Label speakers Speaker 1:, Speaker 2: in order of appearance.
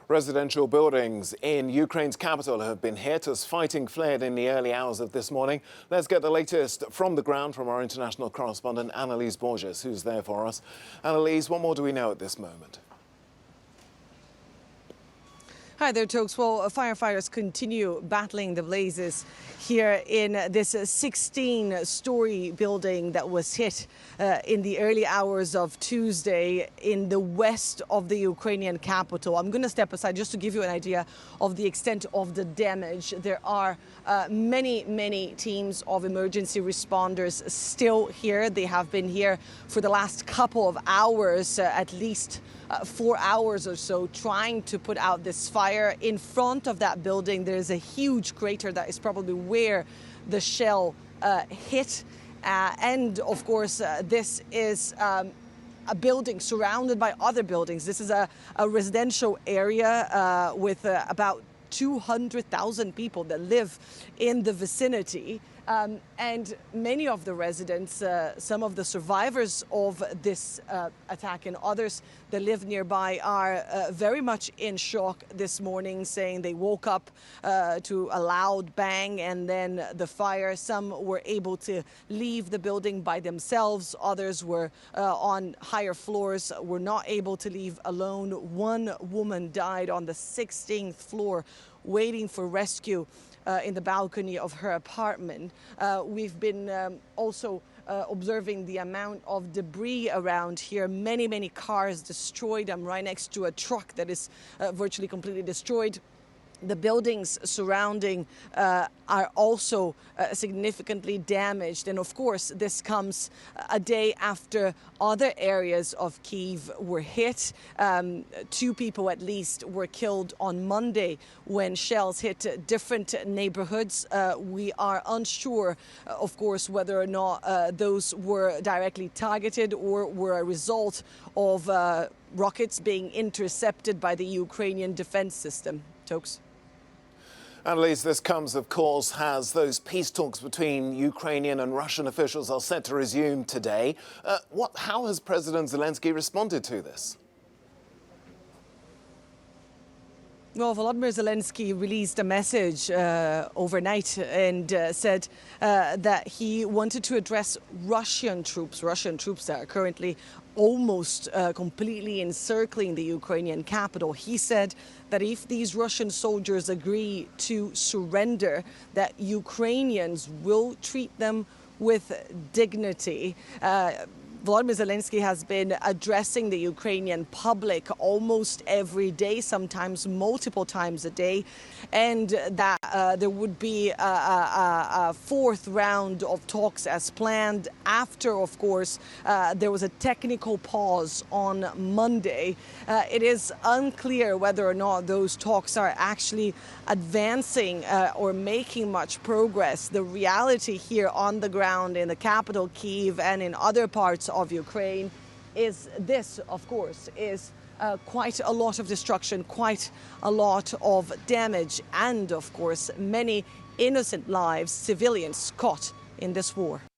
Speaker 1: Residential buildings in Ukraine's capital have been hit as fighting flared in the early hours of this morning. Let's get the latest from the ground from our international correspondent, Annalise Borges, who's there for us. Annalise, what more do we know at this moment?
Speaker 2: Hi there, Tokes. Well, firefighters continue battling the blazes here in this 16-story building that was hit in the early hours of Tuesday in the west of the Ukrainian capital. I'm going to step aside just to give you an idea of the extent of the damage. There are many teams of emergency responders still here. They have been here for the last couple of hours, at least 4 hours or so, trying to put out this fire. In front of that building, there is a huge crater that is probably where the shell hit. And of course, this is a building surrounded by other buildings. This is a residential area with about 200,000 people that live in the vicinity. And many of the residents, some of the survivors of this attack and others that live nearby are very much in shock this morning, saying they woke up to a loud bang and then the fire. Some were able to leave the building by themselves. Others were on higher floors, were not able to leave alone. One woman died on the 16th floor waiting for rescue in the balcony of her apartment. We've been also observing the amount of debris around here. Many cars destroyed. I'm right next to a truck that is virtually completely destroyed. The buildings surrounding are also significantly damaged. And of course, this comes a day after other areas of Kyiv were hit. 2 people at least were killed on Monday when shells hit different neighborhoods. We are unsure, of course, whether or not those were directly targeted or were a result of rockets being intercepted by the Ukrainian defense system. Tokes.
Speaker 1: Annalise, this comes, of course, as those peace talks between Ukrainian and Russian officials are set to resume today. How has President Zelensky responded to this?
Speaker 2: Well, Volodymyr Zelensky released a message overnight and said that he wanted to address Russian troops that are currently almost completely encircling the Ukrainian capital. He said that if these Russian soldiers agree to surrender, that Ukrainians will treat them with dignity. Volodymyr Zelensky has been addressing the Ukrainian public almost every day, sometimes multiple times a day, and that there would be a 4th round of talks as planned after, of course, there was a technical pause on Monday. It is unclear whether or not those talks are actually advancing or making much progress. The reality here on the ground in the capital, Kyiv, and in other parts of Ukraine is this, of course, is quite a lot of destruction, quite a lot of damage, and, of course, many innocent lives, civilians caught in this war.